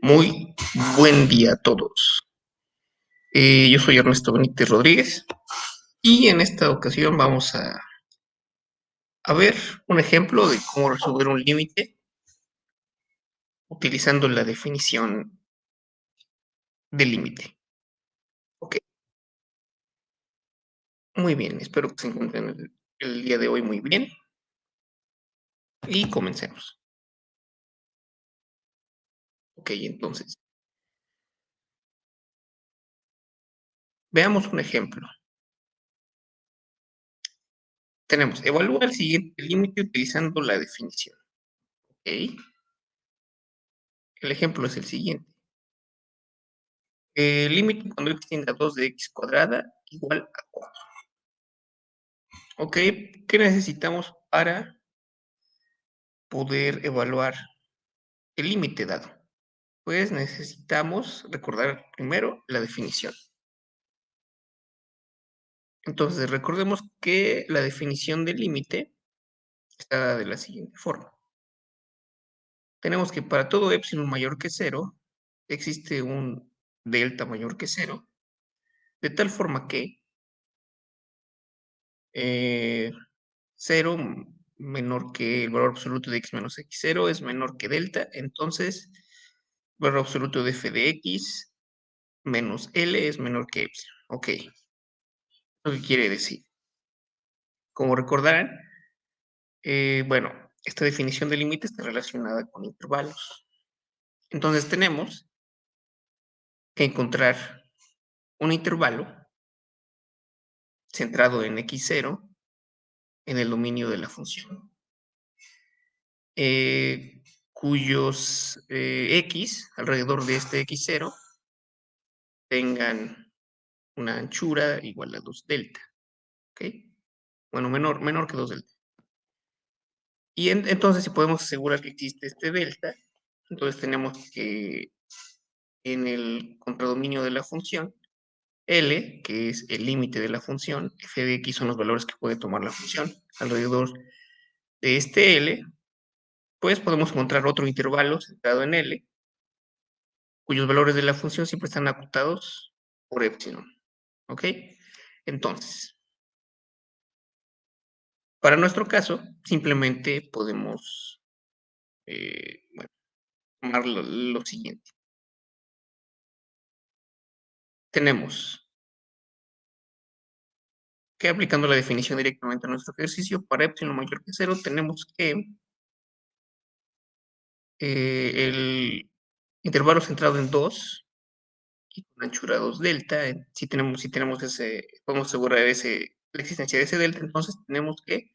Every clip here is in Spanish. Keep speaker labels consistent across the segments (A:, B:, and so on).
A: Muy buen día a todos. Yo soy Ernesto Benítez Rodríguez y en esta ocasión vamos a ver un ejemplo de cómo resolver un límite utilizando la definición del límite. Ok, muy bien, espero que se encuentren el día de hoy muy bien y comencemos. Ok, entonces, veamos un ejemplo. Tenemos, evalúa el siguiente límite utilizando la definición. Ok, el ejemplo es el siguiente. El límite cuando x tiende a 2 de x cuadrada igual a 4. Ok, ¿qué necesitamos para poder evaluar el límite dado? Pues necesitamos recordar primero la definición. Entonces, recordemos que la definición del límite está de la siguiente forma. Tenemos que para todo epsilon mayor que 0, existe un delta mayor que 0, de tal forma que 0 menor que el valor absoluto de x menos x0 es menor que delta, entonces el valor absoluto de f de x menos L es menor que epsilon. Ok, ¿lo que quiere decir? Como recordarán, bueno, esta definición de límite está relacionada con intervalos. Entonces tenemos que encontrar un intervalo centrado en x0 en el dominio de la función, cuyos x alrededor de este x0 tengan una anchura igual a 2 delta. ¿Ok? Bueno, menor que 2 delta. Y entonces, si podemos asegurar que existe este delta, entonces tenemos que en el contradominio de la función, L, que es el límite de la función, f de x son los valores que puede tomar la función alrededor de este L, pues podemos encontrar otro intervalo centrado en L, cuyos valores de la función siempre están acotados por epsilon. ¿Ok? Entonces, para nuestro caso, simplemente podemos bueno, tomar lo siguiente. Tenemos que aplicando la definición directamente a nuestro ejercicio, para epsilon mayor que 0, tenemos que el intervalo centrado en 2 y con anchura 2 delta, si tenemos ese, podemos asegurar la existencia de ese delta, entonces tenemos que,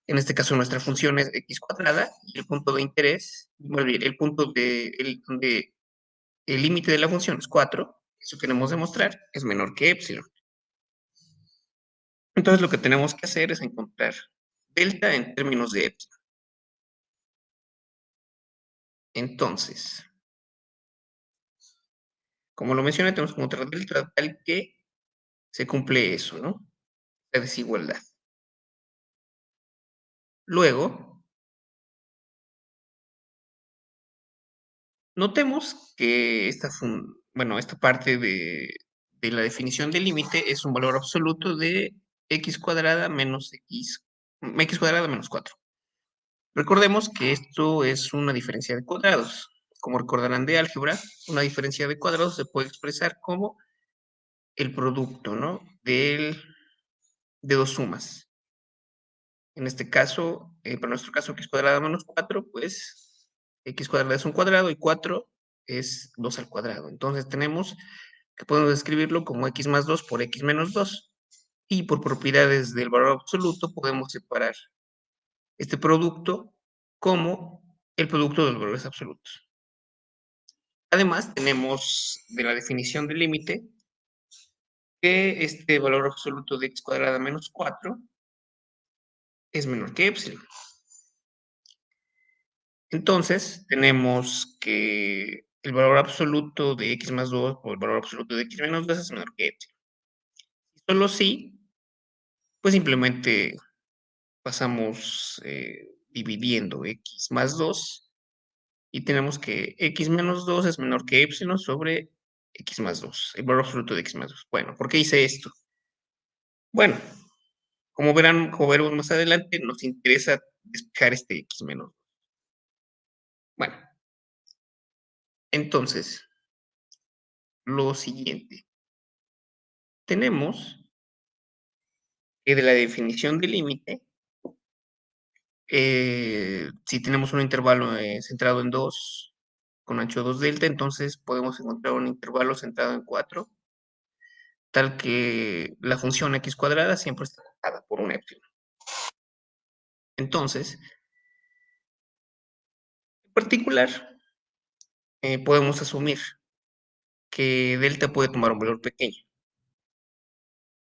A: en este caso nuestra función es x cuadrada, y el punto de interés, bueno, el punto donde el límite de la función es 4, eso queremos demostrar, es menor que epsilon. Entonces lo que tenemos que hacer es encontrar delta en términos de epsilon. Entonces, como lo mencioné, tenemos que encontrar delta tal que se cumple eso, ¿no? La desigualdad. Luego, notemos que esta parte de la definición del límite es un valor absoluto de x cuadrada menos x cuadrada menos 4. Recordemos que esto es una diferencia de cuadrados. Como recordarán de álgebra, una diferencia de cuadrados se puede expresar como el producto, ¿no? De dos sumas. En este caso, para nuestro caso, x cuadrada menos 4, pues x cuadrada es un cuadrado y 4 es 2 al cuadrado. Entonces tenemos que podemos escribirlo como x más 2 por x menos 2. Y por propiedades del valor absoluto podemos separar este producto como el producto de los valores absolutos. Además, tenemos de la definición del límite que este valor absoluto de x cuadrada menos 4 es menor que epsilon. Entonces, tenemos que el valor absoluto de x más 2 o el valor absoluto de x menos 2 es menor que epsilon. Solo si, pues simplemente pasamos dividiendo x más 2 Y tenemos que x menos 2 es menor que epsilon sobre x más 2, el valor absoluto de x más 2. Bueno, ¿por qué hice esto? Bueno, como veremos más adelante, nos interesa despejar este x menos 2. Bueno, entonces, lo siguiente. Tenemos que de la definición de límite, si tenemos un intervalo centrado en 2 con ancho 2 delta, entonces podemos encontrar un intervalo centrado en 4, tal que la función x cuadrada siempre está dada por un epsilon. Entonces, en particular, podemos asumir que delta puede tomar un valor pequeño.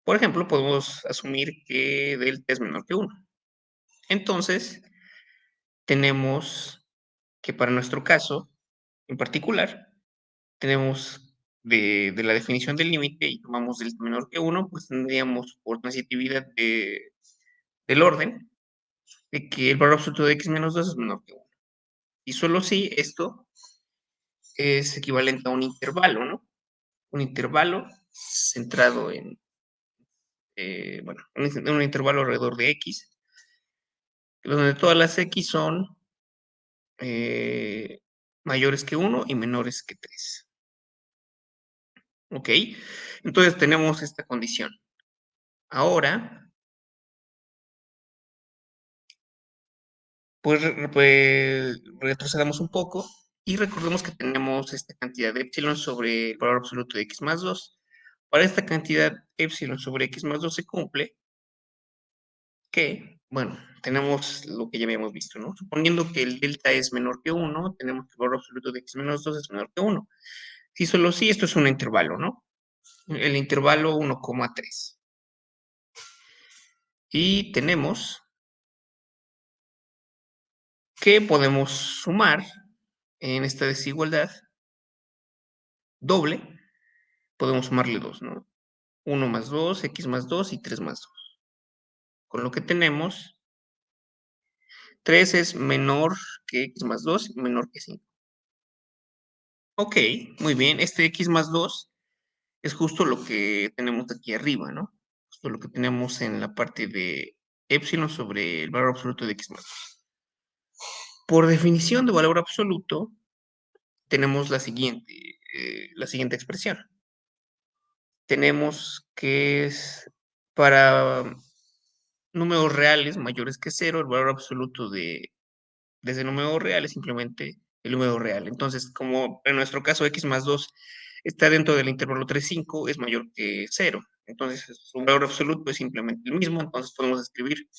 A: Por ejemplo, podemos asumir que delta es menor que 1. Entonces, tenemos que para nuestro caso, en particular, tenemos de la definición del límite y tomamos delta menor que 1, pues tendríamos por transitividad del orden de que el valor absoluto de x menos 2 es menor que 1. Y solo si esto es equivalente a un intervalo, ¿no? Un intervalo centrado en, bueno, un intervalo alrededor de x, donde todas las x son mayores que 1 y menores que 3. ¿Ok? Entonces tenemos esta condición. Ahora, pues retrocedamos un poco y recordemos que tenemos esta cantidad de epsilon sobre el valor absoluto de x más 2. Para esta cantidad epsilon sobre x más 2 se cumple que, bueno, tenemos lo que ya habíamos visto, ¿no? Suponiendo que el delta es menor que 1, tenemos que el valor absoluto de x menos 2 es menor que 1. Si solo si esto es un intervalo, ¿no? El intervalo 1,3. Y tenemos que podemos sumar en esta desigualdad doble, podemos sumarle 2, ¿no? 1 más 2, x más 2 y 3 más 2. Con lo que tenemos, 3 es menor que x más 2, menor que 5. Ok, muy bien. Este x más 2 es justo lo que tenemos aquí arriba, ¿no? Justo lo que tenemos en la parte de epsilon sobre el valor absoluto de x más 2. Por definición de valor absoluto, tenemos la siguiente expresión. Tenemos que es para números reales mayores que 0, el valor absoluto de ese número real es simplemente el número real. Entonces, como en nuestro caso x más 2 está dentro del intervalo 3, 5, es mayor que 0. Entonces, su valor absoluto es simplemente el mismo. Entonces, podemos escribir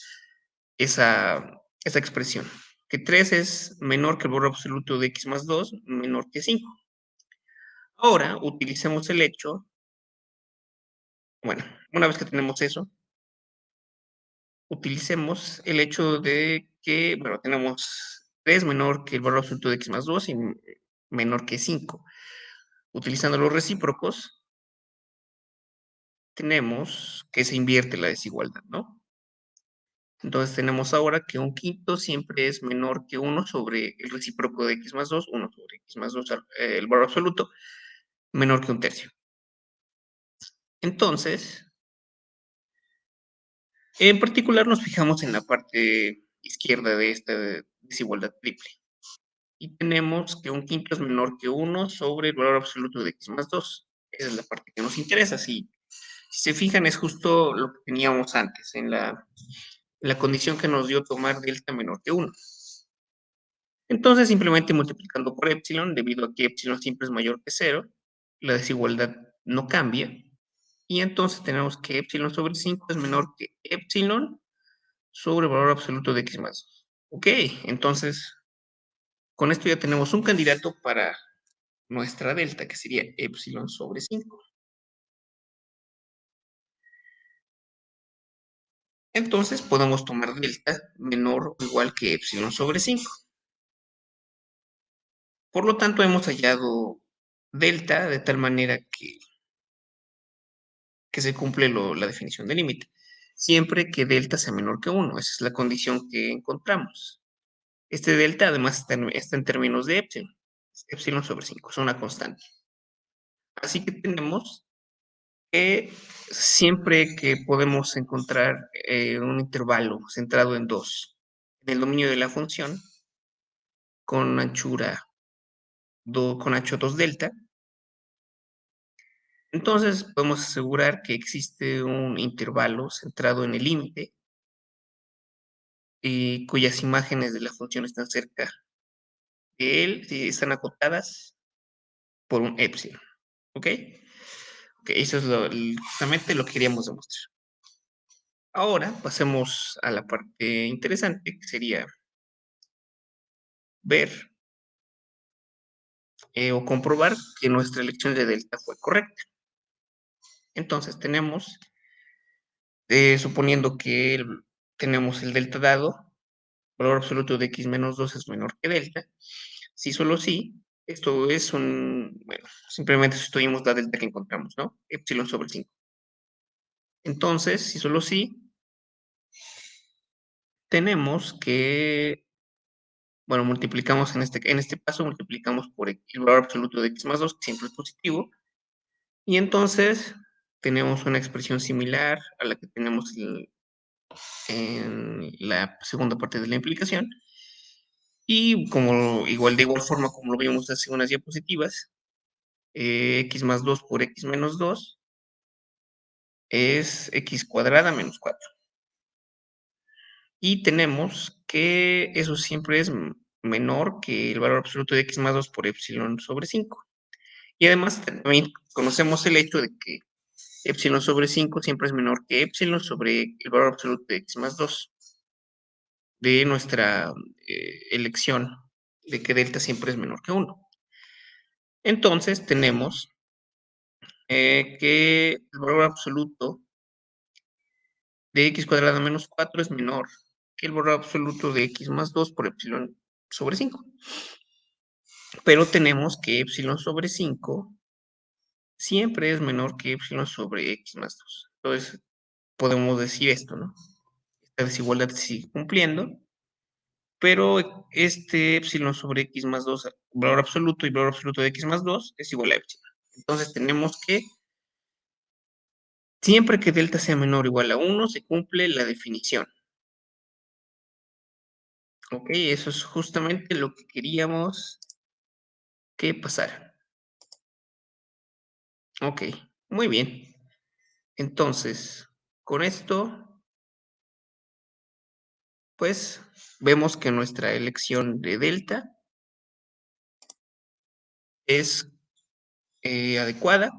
A: esa expresión, que 3 es menor que el valor absoluto de x más 2, menor que 5. Ahora, utilicemos el hecho, bueno, una vez que tenemos eso, utilicemos el hecho de que, bueno, tenemos 3 menor que el valor absoluto de x más 2 y menor que 5. Utilizando los recíprocos, tenemos que se invierte la desigualdad, ¿no? Entonces tenemos ahora que un quinto siempre es menor que 1 sobre el recíproco de x más 2, 1 sobre x más 2, el valor absoluto, menor que un tercio. Entonces, en particular nos fijamos en la parte izquierda de esta desigualdad triple. Y tenemos que un quinto es menor que 1 sobre el valor absoluto de x más 2. Esa es la parte que nos interesa. Si se fijan, es justo lo que teníamos antes, en la condición que nos dio tomar delta menor que 1. Entonces, simplemente multiplicando por epsilon, debido a que epsilon siempre es mayor que 0, la desigualdad no cambia. Y entonces tenemos que epsilon sobre 5 es menor que epsilon sobre el valor absoluto de x más 2. Ok, entonces con esto ya tenemos un candidato para nuestra delta, que sería epsilon sobre 5. Entonces podemos tomar delta menor o igual que epsilon sobre 5. Por lo tanto, hemos hallado delta de tal manera que se cumple la definición de límite. Siempre que delta sea menor que 1. Esa es la condición que encontramos. Este delta además está en términos de epsilon. Epsilon sobre 5, es una constante. Así que tenemos que siempre que podemos encontrar un intervalo centrado en 2 en el dominio de la función con anchura con ancho 2 delta, entonces podemos asegurar que existe un intervalo centrado en el límite y cuyas imágenes de la función están cerca de él y están acotadas por un epsilon. ¿Ok? Ok, eso es justamente lo que queríamos demostrar. Ahora pasemos a la parte interesante, que sería ver o comprobar que nuestra elección de delta fue correcta. Entonces tenemos, suponiendo que tenemos el delta dado, valor absoluto de x menos 2 es menor que delta, si solo si, esto es bueno, simplemente sustituimos la delta que encontramos, ¿no? Epsilon sobre 5. Entonces, si solo si, tenemos que, bueno, multiplicamos en este paso, multiplicamos por el valor absoluto de x más 2, que siempre es positivo, y entonces tenemos una expresión similar a la que tenemos en la segunda parte de la implicación. Y como igual de igual forma como lo vimos hace unas diapositivas, x más 2 por x menos 2 es x cuadrada menos 4. Y tenemos que eso siempre es menor que el valor absoluto de x más 2 por epsilon sobre 5. Y además también conocemos el hecho de que epsilon sobre 5 siempre es menor que epsilon sobre el valor absoluto de x más 2 de nuestra elección de que delta siempre es menor que 1. Entonces tenemos que el valor absoluto de x cuadrada menos 4 es menor que el valor absoluto de x más 2 por epsilon sobre 5. Pero tenemos que epsilon sobre 5 siempre es menor que epsilon sobre x más 2. Entonces podemos decir esto, ¿no? Esta desigualdad se sigue cumpliendo, pero este epsilon sobre x más 2, valor absoluto y valor absoluto de x más 2 es igual a epsilon. Entonces tenemos que siempre que delta sea menor o igual a 1 se cumple la definición. Ok, eso es justamente lo que queríamos que pasara. Ok, muy bien. Entonces, con esto, pues, vemos que nuestra elección de delta es adecuada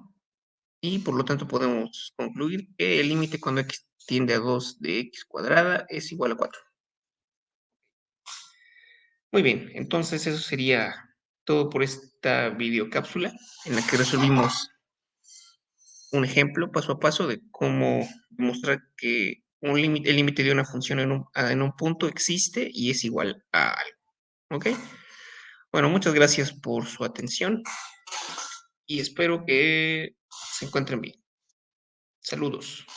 A: y por lo tanto podemos concluir que el límite cuando x tiende a 2 de x cuadrada es igual a 4. Muy bien, entonces eso sería todo por esta videocápsula en la que resolvimos un ejemplo paso a paso de cómo demostrar que el límite de una función en un punto existe y es igual a algo. ¿Ok? Bueno, muchas gracias por su atención y espero que se encuentren bien. Saludos.